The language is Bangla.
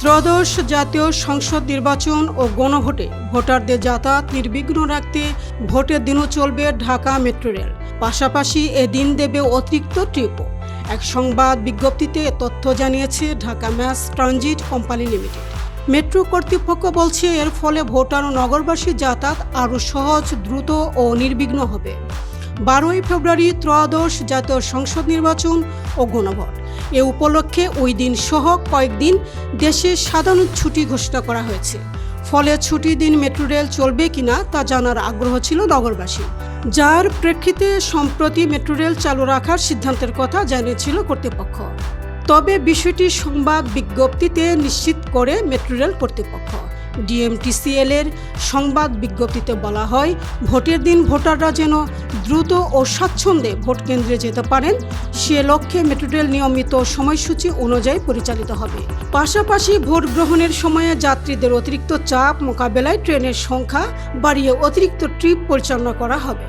ত্রয়োদশ জাতীয় সংসদ নির্বাচন ও গণভোটে ভোটারদের যাতায়াত নির্বিঘ্ন রাখতে ভোটের দিনও চলবে ঢাকা মেট্রো রেল। পাশাপাশি এদিন দেবে অতিরিক্ত ট্রিপও। এক সংবাদ বিজ্ঞপ্তিতে এ তথ্য জানিয়েছে Dhaka mass transit company limited. Metro কর্তৃপক্ষ বলছে এর ফলে ভোটার ও নগরবাসীর যাতায়াত আরও সহজ, দ্রুত ও নির্বিঘ্ন হবে। 12ই ফেব্রুয়ারি ত্রয়োদশ জাতীয় সংসদ নির্বাচন ও গণভোট। এ উপলক্ষে ওই দিন সহ কয়েকদিন দেশে সাধারণ ছুটি ঘোষণা করা হয়েছে। ফলে ছুটির দিন মেট্রো রেল চলবে কিনা তা জানার আগ্রহ ছিল নগরবাসী, যার প্রেক্ষিতে সম্প্রতি মেট্রো রেল চালু রাখার সিদ্ধান্তের কথা জানিয়েছিল কর্তৃপক্ষ। তবে বিষয়টি সংবাদ বিজ্ঞপ্তিতে নিশ্চিত করে মেট্রো রেল কর্তৃপক্ষ। ডিএমটিসিএল এর সংবাদ বিজ্ঞপ্তিতে বলা হয়, ভোটের দিন ভোটাররা যেন দ্রুত ও স্বাচ্ছন্দ্যে ভোট কেন্দ্রে যেতে পারেন, সে লক্ষ্যে মেট্রো রেল নিয়মিত সময়সূচি অনুযায়ী পরিচালিত হবে। পাশাপাশি ভোট গ্রহণের সময়ে যাত্রীদের অতিরিক্ত চাপ মোকাবেলায় ট্রেনের সংখ্যা বাড়িয়ে অতিরিক্ত ট্রিপ পরিচালনা করা হবে।